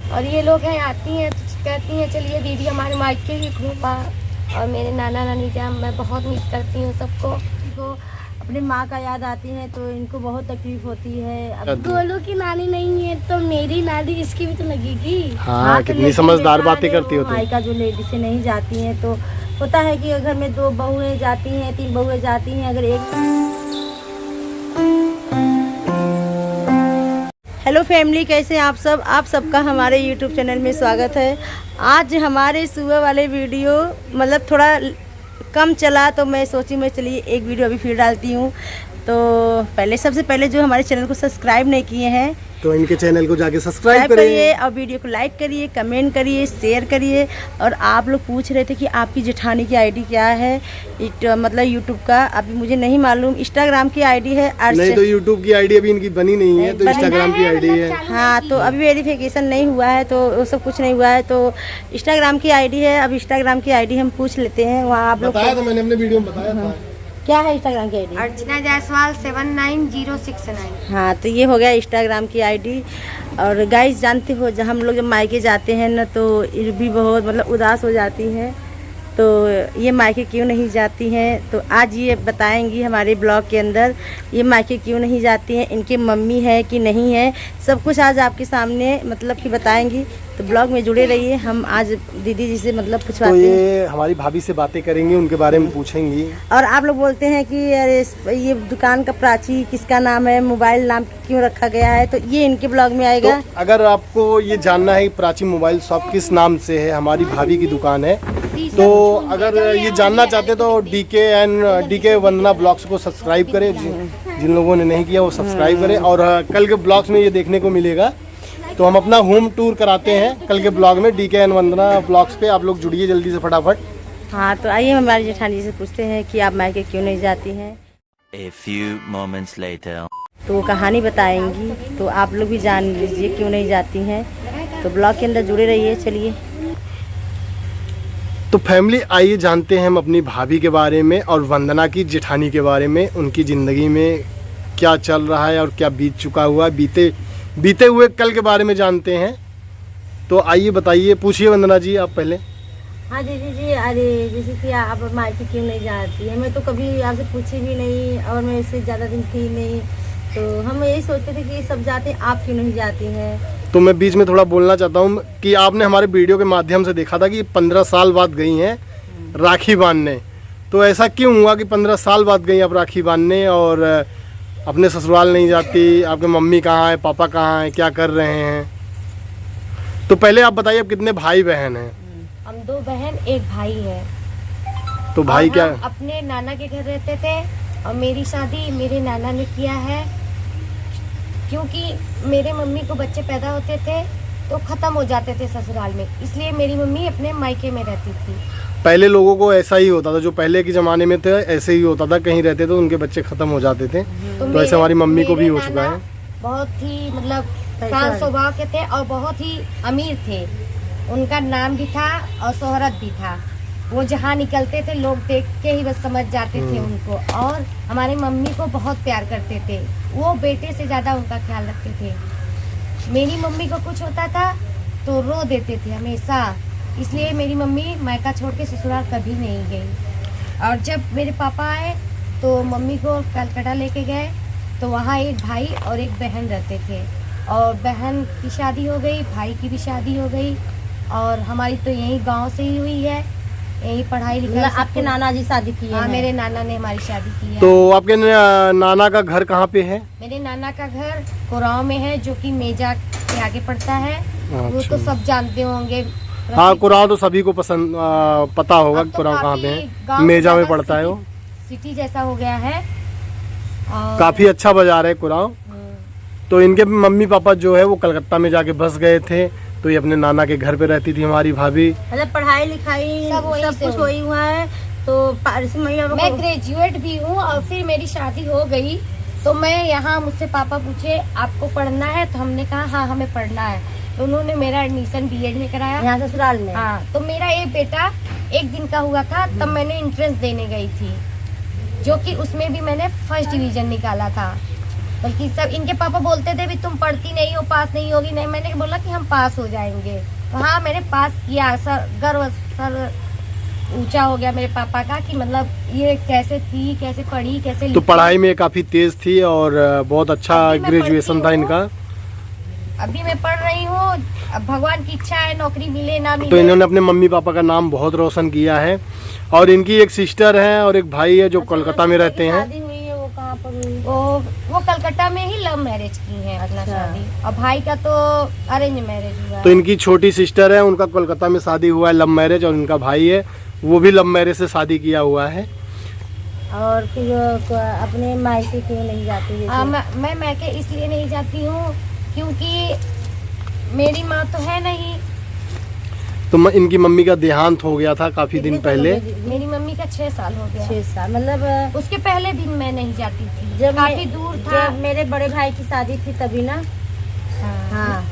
और ये लोग हैं आती हैं तो कहती हैं चलिए दीदी हमारे मायके ही घूमा। और मेरे नाना नानी जान मैं बहुत मिस करती हूँ सबको। तो अपनी माँ का याद आती है तो इनको बहुत तकलीफ होती है। अब गोलू की नानी नहीं है तो मेरी नानी इसकी भी तो लगेगी। हाँ, तो कितनी समझदार बातें करती हो तुम। मायका जो लेडीज नहीं जाती हैं तो होता है कि घर में 2 बहुएं जाती हैं, 3 बहुएं जाती हैं, अगर एक। हेलो फैमिली, कैसे हैं आप सबका हमारे यूट्यूब चैनल में स्वागत है। आज हमारे सुबह वाले वीडियो मतलब थोड़ा कम चला तो मैं सोची मैं चलिए एक वीडियो अभी फिर डालती हूँ। तो सबसे पहले जो हमारे चैनल को सब्सक्राइब नहीं किए हैं तो इनके चैनल को जाके सब्सक्राइब करिए और वीडियो को लाइक करिए, कमेंट करिए, शेयर करिए। और आप लोग पूछ रहे थे कि आपकी जेठानी की आईडी क्या है, मतलब यूट्यूब का अभी मुझे नहीं मालूम। इंस्टाग्राम की आईडी है नहीं तो यूट्यूब की आईडी अभी इनकी बनी नहीं है, तो इंस्टाग्राम की आईडी है। हाँ, तो अभी वेरिफिकेशन नहीं हुआ है तो वो सब कुछ नहीं हुआ है, तो इंस्टाग्राम की आईडी है। अब इंस्टाग्राम की आईडी हम पूछ लेते हैं वहाँ आप लोग। बताया था मैंने अपने वीडियो में बताया था। क्या है इंस्टाग्राम की आईडी? अर्चना जायसवाल 79069। हाँ, तो ये हो गया इंस्टाग्राम की आईडी। और गाइस जानते हो जब हम लोग जब मायके जाते हैं ना तो ये भी बहुत मतलब उदास हो जाती हैं। तो ये मायके क्यों नहीं जाती हैं तो आज ये बताएंगी हमारे ब्लॉग के अंदर। ये मायके क्यों नहीं जाती हैं, इनके मम्मी है कि नहीं है, सब कुछ आज आपके सामने मतलब कि बताएंगी। तो ब्लॉग में जुड़े रहिए। हम आज दीदी जी से मतलब पूछवाते हैं। तो ये हमारी भाभी से बातें करेंगे, उनके बारे में पूछेंगी। और आप लोग बोलते हैं कि अरे ये दुकान का प्राची किसका नाम है, मोबाइल नाम क्यों रखा गया है, तो ये इनके ब्लॉग में आएगा। तो अगर आपको ये जानना है प्राची मोबाइल शॉप किस नाम से है, हमारी भाभी की दुकान है, तो अगर ये जानना चाहते तो डीके वंदना ब्लॉग्स को सब्सक्राइब करें। जिन लोगों ने नहीं किया वो सब्सक्राइब करें। और कल के ब्लॉग्स में ये देखने को मिलेगा। तो हम अपना होम टूर कराते हैं कल के ब्लॉग में डीके एंड वंदना ब्लॉग्स पे। आप लोग जुड़िए जल्दी से फटाफट। हाँ, तो आइए हमारी जेठानी से पूछते हैं कि आप मायके क्यों नहीं जाती हैं। A few moments later. तो वो कहानी बताएंगी, तो आप लोग भी जान लीजिए क्यों नहीं जाती हैं। तो ब्लॉग के अंदर जुड़े रहिए। चलिए तो फैमिली आइए जानते हैं हम अपनी भाभी के बारे में और वंदना की जेठानी के बारे में। उनकी ज़िंदगी में क्या चल रहा है और क्या बीत चुका हुआ, बीते हुए कल के बारे में जानते हैं। तो आइए बताइए, पूछिए वंदना जी आप पहले। हाँ दीदी जी, अरे जैसे कि आप मायके क्यों नहीं जाती है, मैं तो कभी आपसे पूछी भी नहीं और मैं इससे ज़्यादा दिन थी नहीं। तो हम यही सोचते थे कि सब जाते हैं, आप क्यों नहीं जाती हैं। तो मैं बीच में थोड़ा बोलना चाहता हूँ कि आपने हमारे वीडियो के माध्यम से देखा था कि 15 साल बाद गई हैं राखी बांधने। तो ऐसा क्यों हुआ कि 15 साल बाद गई आप राखी बांधने और अपने ससुराल नहीं जाती? आपके मम्मी कहाँ है, पापा कहाँ हैं, क्या कर रहे हैं? तो पहले आप बताइए आप कितने भाई बहन हैं? हम 2 बहन 1 भाई है। तो भाई क्या अपने नाना के घर रहते थे और मेरी शादी मेरे नाना ने किया है। क्योंकि मेरे मम्मी को बच्चे पैदा होते थे तो ख़त्म हो जाते थे ससुराल में, इसलिए मेरी मम्मी अपने मायके में रहती थी। पहले लोगों को ऐसा ही होता था, जो पहले के ज़माने में थे ऐसे ही होता था, कहीं रहते तो उनके बच्चे ख़त्म हो जाते थे। तो ऐसे हमारी मम्मी को भी हो चुका है। बहुत ही मतलब शांत स्वभाव के थे और बहुत ही अमीर थे। उनका नाम भी था और शोहरत भी था। वो जहाँ निकलते थे लोग देख के ही बस समझ जाते थे उनको। और हमारी मम्मी को बहुत प्यार करते थे, वो बेटे से ज़्यादा उनका ख्याल रखते थे। मेरी मम्मी को कुछ होता था तो रो देते थे हमेशा, इसलिए मेरी मम्मी मायका छोड़ के ससुराल कभी नहीं गई। और जब मेरे पापा आए तो मम्मी को कलकत्ता लेके गए, तो वहाँ एक भाई और एक बहन रहते थे। और बहन की शादी हो गई, भाई की भी शादी हो गई। और हमारी तो यही गांव से ही हुई है, यही पढ़ाई लिखाई। आपके नाना जी शादी की है? हाँ, मेरे नाना ने हमारी शादी की है। तो आपके नाना का घर कहाँ पे है? मेरे नाना का घर कुराव में है, जो कि मेजा के आगे पड़ता है। वो तो सब जानते होंगे। हाँ, कुराव तो सभी को पता होगा कुराव कहाँ पे है। मेजा में पड़ता है वो। सिटी जैसा हो गया है। काफी अच्छा बाजार है कुराव। तो इनके मम्मी पापा जो है वो कलकत्ता में जाके बस गए थे, तो ये अपने नाना के घर पे रहती थी हमारी भाभी। मतलब पढ़ाई लिखाई सब कुछ वही हुआ है। तो मैं ग्रेजुएट भी हूँ और फिर मेरी शादी हो गई तो मैं यहाँ, मुझसे पापा पूछे आपको पढ़ना है, तो हमने कहा हाँ हमें पढ़ना है। तो उन्होंने मेरा एडमिशन बीएड में कराया यहाँ ससुराल में। हाँ, तो मेरा एक बेटा 1 दिन का हुआ था, तब मैंने एंट्रेंस देने गई थी, जो कि उसमें भी मैंने फर्स्ट डिवीजन निकाला था। बल्कि सब इनके पापा बोलते थे भी तुम पढ़ती नहीं हो, पास नहीं होगी। नहीं, मैंने बोला कि हम पास हो जाएंगे। तो हाँ, मैंने पास किया। गर्व सर ऊंचा हो गया मेरे पापा का कि मतलब ये कैसे थी, कैसे पढ़ी, कैसे तो लिखी। पढ़ाई में काफी तेज थी और बहुत अच्छा अभी मैं ग्रेजुएशन था पढ़ती इनका। अभी मैं पढ़ रही हूँ। अब भगवान की इच्छा है, नौकरी मिले ना मिले। तो इन्होंने अपने मम्मी पापा का नाम बहुत रोशन किया है। और इनकी एक सिस्टर है और एक भाई है जो कोलकाता में रहते हैं। शादी हुई है वो कहाँ पर हुई? वो कलकत्ता में ही लव मैरिज की है अपना अच्छा। शादी। और भाई का तो अरेंज मैरिज हुआ तो इनकी छोटी सिस्टर है, उनका कोलकाता में शादी हुआ है लव मैरिज, और इनका भाई है वो भी लव मैरिज से शादी किया हुआ है। और फिर अपने मायके क्यों नहीं जाती? जैसे मैं मैके इसलिए नहीं जाती हूँ क्योंकि मेरी माँ तो है नहीं। तो इनकी मम्मी का देहांत हो गया था काफी दिन पहले। मेरी मम्मी का 6 साल हो गया। 6 साल मतलब उसके पहले भी मैं नहीं जाती थी, जब काफी दूर था। जब मेरे बड़े भाई की शादी थी तभी ना। हाँ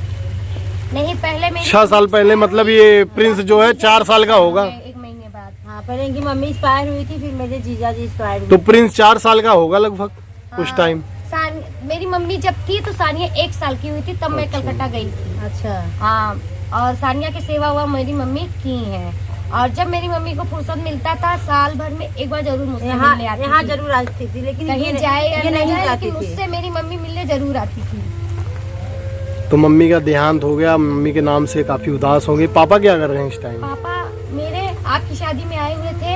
नहीं, पहले मेरी 6 साल पहले, मतलब ये प्रिंस जो है 4 साल का होगा। 1 महीने बाद। हाँ, पहले इनकी मम्मी एक्सपायर हुई थी, फिर मेरे जीजा जी एक्सपायर हुए। तो प्रिंस 4 साल का होगा लगभग उस टाइम। मेरी मम्मी जब थी तो सानिया 1 साल की हुई थी, तब मैं अच्छा। कलकत्ता गई थी। अच्छा। हाँ, और सानिया की सेवा हुआ मेरी मम्मी की है। और जब मेरी मम्मी को फुर्सत मिलता था साल भर में एक बार जरूर मुझसे मिलने आती यहाँ थी। जरूर आती थी, लेकिन कहीं ये जाए या ये नहीं जाए, जाती लेकिन थी। मुझसे मेरी मम्मी मिलने जरूर आती थी। तो मम्मी का देहांत हो गया, मम्मी के नाम से काफी उदास होंगे। पापा क्या कर रहे हैं इस टाइम? पापा मेरे आपकी शादी में आए हुए थे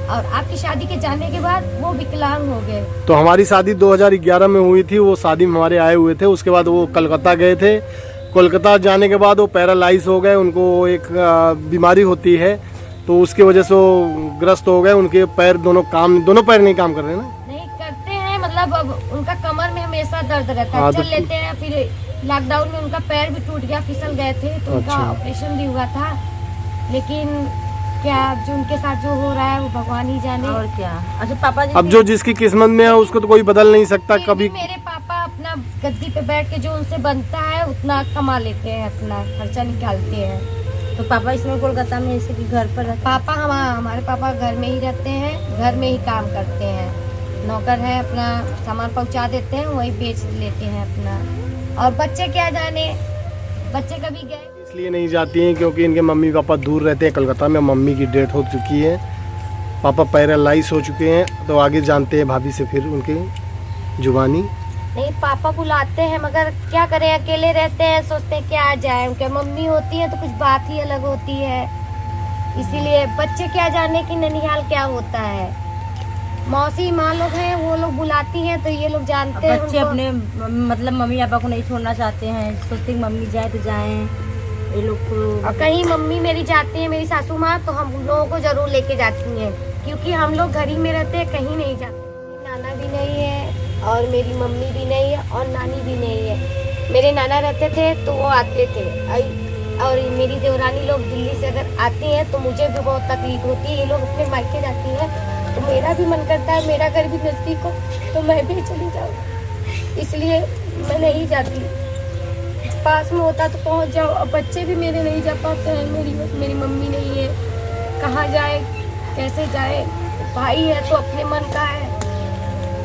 और आपकी शादी के जाने के बाद वो विकलांग हो गए। तो हमारी शादी 2011 में हुई थी, वो शादी में हमारे आए हुए थे। उसके बाद वो कलकत्ता गए थे। कोलकाता जाने के बाद वो पैरालाइज हो गए। उनको एक बीमारी होती है, तो उसकी वजह से वो ग्रस्त हो गए। उनके पैर दोनों पैर नहीं काम कर रहे हैं ना। नहीं करते हैं, मतलब अब उनका कमर में हमेशा दर्द रहता है। हाँ, चल तो- लेते हैं, फिर लॉकडाउन में उनका पैर भी टूट गया, फिसल गए थे, तो उनका अच्छा। ऑपरेशन भी हुआ था। लेकिन क्या जो उनके साथ जो हो रहा है वो भगवान ही जाने। और क्या। अच्छा पापा जी अब जो जिसकी किस्मत में है उसको तो कोई बदल नहीं सकता। फिर कभी भी मेरे पापा अपना गद्दी पे बैठ के जो उनसे बनता है उतना कमा लेते हैं, अपना खर्चा निकालते हैं। तो पापा इसमें कोलकाता में ऐसे कि घर पर रहते? पापा हमारे पापा घर में ही रहते हैं, घर में ही काम करते हैं। नौकर है, अपना सामान पहुंचा देते हैं, वही बेच लेते हैं अपना। और बच्चे क्या जाने, बच्चे कभी गए इसलिए नहीं जाती हैं क्योंकि इनके मम्मी पापा दूर रहते हैं कलकत्ता में। मम्मी की डेथ हो चुकी है, पापा पैरालाइज हो चुके हैं। तो आगे जानते हैं भाभी से फिर उनकी जुबानी। नहीं, पापा बुलाते हैं मगर क्या करें, अकेले रहते हैं, सोचते हैं क्या आ जाए। उनके मम्मी होती है तो कुछ बात ही अलग होती है। इसीलिए बच्चे क्या जाने कि ननिहाल क्या होता है। मौसी माँ लोग हैं, वो लोग बुलाती हैं तो ये लोग जानते हैं। बच्चे उनको- अपने मतलब मम्मी पापा को नहीं छोड़ना चाहते हैं, सोचते हैं मम्मी जाए तो जाएं। ये लोग को और कहीं मम्मी मेरी जाती है, मेरी सासू माँ, तो हम लोगों को जरूर लेके जाती हैं, क्योंकि हम लोग घर ही में रहते हैं, कहीं नहीं जाते। नाना भी नहीं है और मेरी मम्मी भी नहीं है और नानी भी नहीं है। मेरे नाना रहते थे तो वो आते थे, और मेरी देवरानी लोग दिल्ली से अगर आती हैं तो मुझे भी बहुत तकलीफ होती है। ये लोग अपने मायके जाती हैं तो मेरा भी मन करता है, मेरा घर भी नज़दीक हो तो मैं भी चली जाऊँ, इसलिए मैं नहीं जाती। पास में होता तो पहुंच जाओ। अब बच्चे भी मेरे नहीं जा पाते हैं, मेरी मम्मी नहीं है, कहाँ जाए, कैसे जाए। भाई है तो अपने मन का है,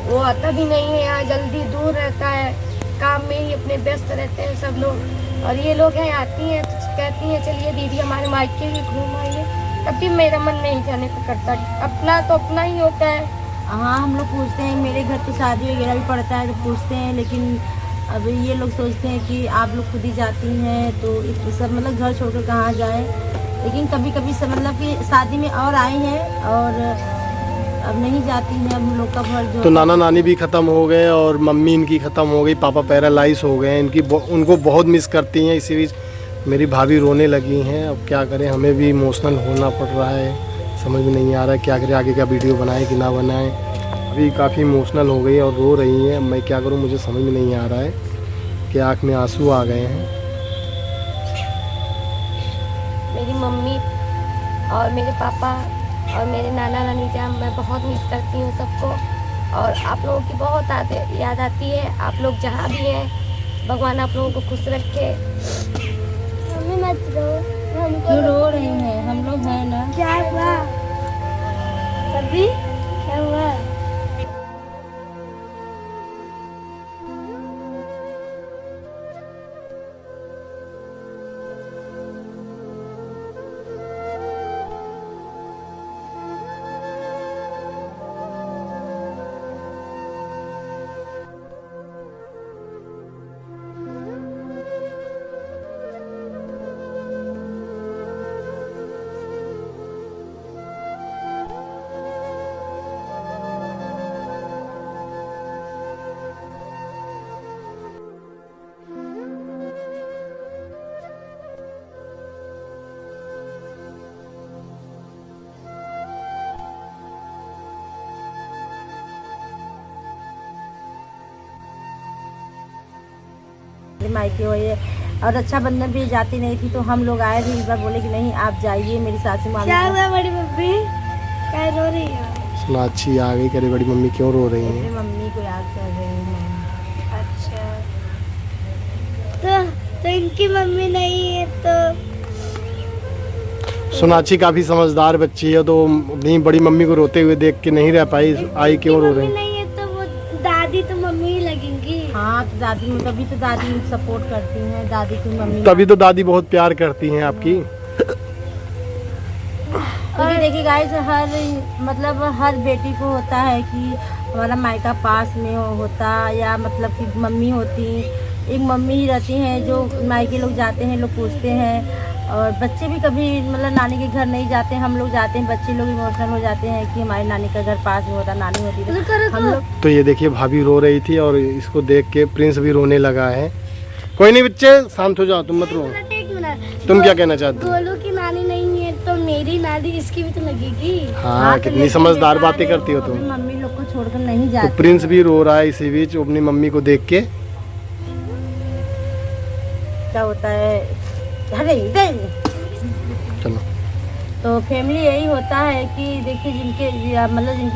वो आता भी नहीं है यहाँ, जल्दी दूर रहता है, काम में ही अपने व्यस्त रहते हैं सब लोग। और ये लोग हैं, आती हैं तो कहती हैं चलिए दीदी हमारे मायके भी घूम आइए, तब भी मेरा मन नहीं जाने को करता। अपना तो अपना ही होता है। हाँ, हम लोग पूछते हैं, मेरे घर तो शादी वगैरह भी पड़ता है तो पूछते हैं, लेकिन अब ये लोग सोचते हैं कि आप लोग खुद ही जाती हैं तो सब मतलब घर छोड़कर कहाँ जाए। लेकिन कभी कभी सब मतलब कि शादी में और आई हैं और अब नहीं जाती हैं। अब हम लोग का घर जो तो नाना नानी भी ख़त्म हो गए और मम्मी इनकी ख़त्म हो गई, पापा पैरालाइज हो गए। उनको बहुत मिस करती हैं। इसी बीच मेरी भाभी रोने लगी हैं। अब क्या करें, हमें भी इमोशनल होना पड़ रहा है, समझ में नहीं आ रहा है क्या करें, आगे का वीडियो बनाएं कि ना बनाएं। अभी काफ़ी इमोशनल हो गई और रो रही हैं। मैं क्या करूं, मुझे समझ में नहीं आ रहा है कि आँख में आंसू आ गए हैं। मेरी मम्मी और मेरे पापा और मेरे नाना नानी जान, मैं बहुत मिस करती हूँ सबको। और आप लोगों की बहुत याद आती है। आप लोग जहाँ भी हैं, भगवान आप लोगों को खुश रखे। मम्मी मत रो, क्यों रो रही हैं? हम लोग हैं ना। क्या हुआ? कभी क्या हुआ? मायके हो ये। और रक्षाबंधन भी जाती नहीं थी तो हम लोग आए भी, इस बार बोले कि नहीं आप जाइए, मेरी सासू माँ। क्या हुआ बड़ी मम्मी, क्या रो रही है? सोनाक्षी आ गई, करे बड़ी मम्मी क्यों रो रही अपनी हैं? मम्मी को याद कर रही हैं। अच्छा, तो इनकी मम्मी नहीं है तो सोनाक्षी काफी समझदार बच्ची है, तो अपनी बड़ी मम्मी को रोते हुए देख के नहीं रह पाई, आई क्यों रो रही मम्मी हैं? नहीं है तो वो दादी तो मम्मी ही लगेंगी। हाँ तो दादी, तभी तो दादी सपोर्ट करती हैं, दादी की मम्मी। तभी तो दादी बहुत प्यार करती हैं आपकी। क्योंकि देखिए गाइस, मतलब हर बेटी को होता है कि हमारा मायका पास में होता, या मतलब कि मम्मी होती, एक मम्मी ही रहती हैं जो मायके लोग जाते हैं, लोग पूछते हैं। और बच्चे भी कभी मतलब नानी के घर नहीं जाते, हम लोग जाते हैं, बच्चे लोग इमोशनल हो जाते हैं कि हमारी नानी का घर पास में होता, नानी होती है। हम लोग तो ये देखिए भाभी रो रही थी और इसको देख के प्रिंस भी रोने लगा है। कोई नहीं बच्चे, शांत हो जाओ, तुम मत रो। एक मिनट, तुम क्या कहना चाहती हो? गोलू की नानी नहीं है तो मेरी नानी इसकी भी तो लगेगी। हाँ, तो कितनी लेकिन समझदार बेटा बातें करती हो तुम। अपनी मम्मी लोग को छोड़कर नहीं तो जाती। प्रिंस भी रो रहा है इसी बीच अपनी मम्मी को देख के। क्या होता है, अरे इधर चलो, तो फैमिली यही होता है कि देखिए जिनके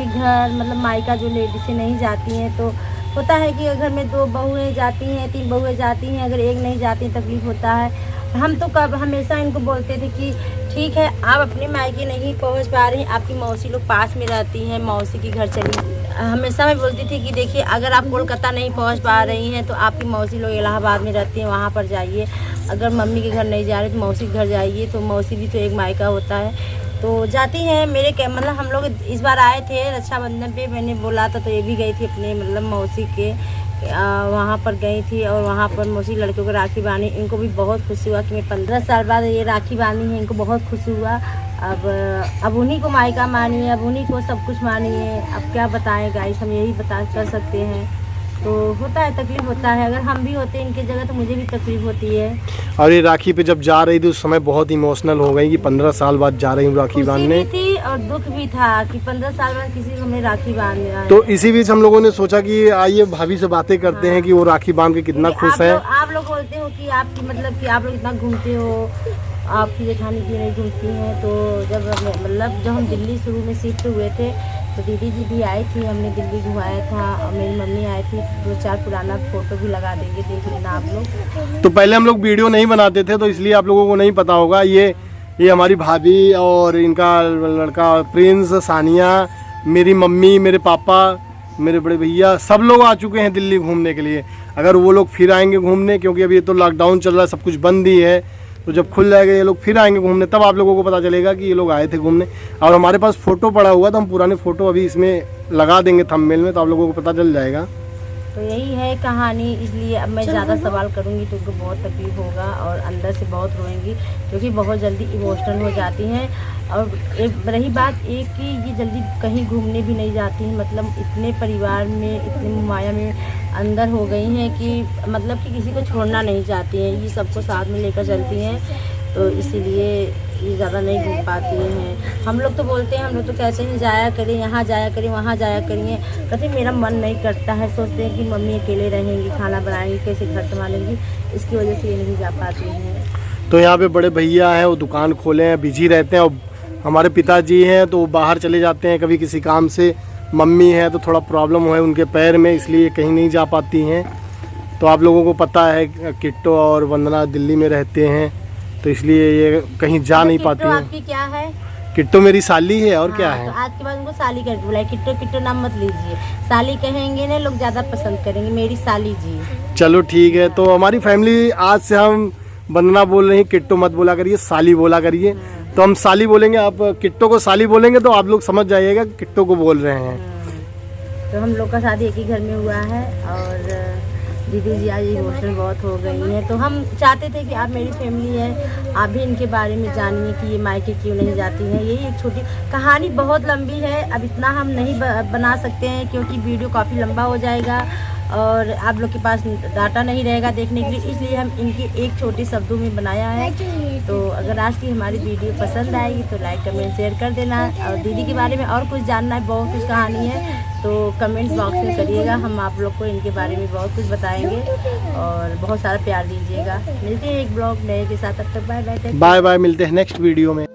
घर मतलब मायका जो लेडीज़ें नहीं जाती हैं, तो होता है कि घर में 2 बहुएं जाती हैं, 3 बहुएं जाती हैं, अगर एक नहीं जाती तकलीफ होता है। हम तो कब हमेशा इनको बोलते थे कि ठीक है आप अपने मायके नहीं पहुंच पा रही, आपकी मौसी लोग पास में रहती हैं, मौसी के घर चली। हमेशा मैं बोलती थी कि देखिए अगर आप कोलकाता नहीं पहुंच पा रही हैं तो आपकी मौसी लोग इलाहाबाद में रहती हैं, वहाँ पर जाइए। अगर मम्मी के घर नहीं जा रही तो मौसी के घर जाइए, तो मौसी भी तो एक मायका होता है, तो जाती हैं। मतलब हम लोग इस बार आए थे रक्षाबंधन पे, मैंने बोला था तो ये भी गई थी अपने मतलब मौसी के वहाँ पर गई थी, और वहाँ पर मौसी लड़कियों को राखी बांधी। इनको भी बहुत खुशी हुआ कि मैं 15 साल बाद ये राखी बांधी है, इनको बहुत खुशी हुआ। अब उन्हीं को मायका मानिए, अब उन्हीं को सब कुछ मानिए। अब क्या बताएं गाइस, हम यही कर सकते हैं। तो होता है, तकलीफ होता है, अगर हम भी होते इनके जगह तो मुझे भी तकलीफ होती है। और ये राखी पे जब जा रही थी उस समय बहुत इमोशनल हो गई कि 15 साल बाद जा रही हूँ राखी खुशी बांधने। भी थी और दुख भी था कि 15 साल बाद किसी को हमने राखी बांधना है। तो इसी बीच हम लोगों ने सोचा कि आइए भाभी से बातें करते हैं कि वो राखी बांध के कितना खुश है। आप लोग बोलते हो कि आपकी मतलब कि आप लोग इतना घूमते हो, आपकी जेठानी क्यों नहीं घूमती हैं। तो जब हम दिल्ली शुरू में शिफ्ट हुए थे तो दीदी जी भी आई थी, हमने दिल्ली घुमाया था, और मेरी मम्मी आई थी। 2-4 पुराना फोटो भी लगा देंगे, देख लेना आप लोग। तो पहले हम लोग वीडियो नहीं बनाते थे तो इसलिए आप लोगों को नहीं पता होगा। ये हमारी भाभी और इनका लड़का प्रिंस, सानिया, मेरी मम्मी, मेरे पापा, मेरे बड़े भैया, सब लोग आ चुके हैं दिल्ली घूमने के लिए। अगर वो लोग फिर आएंगे घूमने, क्योंकि अभी तो लॉकडाउन चल रहा है, सब कुछ बंद ही है, तो जब खुल जाएगा ये लोग फिर आएंगे घूमने, तब आप लोगों को पता चलेगा कि ये लोग आए थे घूमने। और हमारे पास फ़ोटो पड़ा हुआ तो हम पुराने फ़ोटो अभी इसमें लगा देंगे थंबनेल में, तो आप लोगों को पता चल जाएगा। तो यही है कहानी, इसलिए अब मैं ज़्यादा सवाल करूँगी तो उनको बहुत तकलीफ होगा और अंदर से बहुत रोएंगी, क्योंकि बहुत जल्दी इमोशनल हो जाती हैं। और रही बात एक कि ये जल्दी कहीं घूमने भी नहीं जाती हैं, मतलब इतने परिवार में, इतने माया में अंदर हो गई हैं कि मतलब कि किसी को छोड़ना नहीं चाहती हैं, ये सबको साथ में लेकर चलती हैं, तो इसीलिए ये ज़्यादा नहीं घूम पाती हैं। हम लोग तो बोलते हैं, हम लोग तो कहते हैं जाया करें, यहाँ जाया करें, वहाँ जाया करिए, कहते मेरा मन नहीं करता है, सोचते हैं कि मम्मी अकेले रहेंगी, खाना बनाएंगी, कैसे घर संभालेंगी, इसकी वजह से ये नहीं जा पाती हैं। तो यहाँ पे बड़े भैया हैं, वो दुकान खोले हैं, बिजी रहते हैं, और हमारे पिताजी हैं तो वो बाहर चले जाते हैं कभी किसी काम से। मम्मी है तो थोड़ा प्रॉब्लम है उनके पैर में, इसलिए कहीं नहीं जा पाती हैं। तो आप लोगों को पता है किट्टो और वंदना दिल्ली में रहते हैं, तो इसलिए ये कहीं जा नहीं पाती हैं। आपकी क्या है? किट्टो मेरी साली है, और क्या है। तो आज के बाद उनको साली करके बुलाए, किट्टो किट्टो नाम मत लीजिए, साली कहेंगे ना लोग ज़्यादा पसंद करेंगे, मेरी साली जी। चलो ठीक है, तो हमारी फैमिली आज से हम वंदना बोल रही है, किट्टो मत बोला करिए, साली बोला करिए। तो हम साली बोलेंगे, आप किट्टो को साली बोलेंगे, तो आप लोग समझ जाइएगा किट्टो को बोल रहे हैं। तो हम लोग का शादी एक ही घर में हुआ है, और दीदी जी आज इमोशनल बहुत हो गई हैं। तो हम चाहते थे कि आप मेरी फैमिली है, आप भी इनके बारे में जानिए कि ये मायके क्यों नहीं जाती हैं। यही एक छोटी कहानी, बहुत लंबी है, अब इतना हम नहीं बना सकते हैं क्योंकि वीडियो काफ़ी लंबा हो जाएगा। और आप लोग के पास डाटा नहीं रहेगा देखने के लिए, इसलिए हम इनके एक छोटे शब्दों में बनाया है। तो अगर आज की हमारी वीडियो पसंद आएगी तो लाइक कमेंट शेयर कर देना। और दीदी के बारे में और कुछ जानना है, बहुत कुछ कहानी है, तो कमेंट बॉक्स में करिएगा, हम आप लोग को इनके बारे में बहुत कुछ बताएंगे और बहुत सारा प्यार दीजिएगा। मिलते हैं एक ब्लॉग नए के साथ, तब तक बाय बाय। बाय बाय, मिलते हैं नेक्स्ट वीडियो में।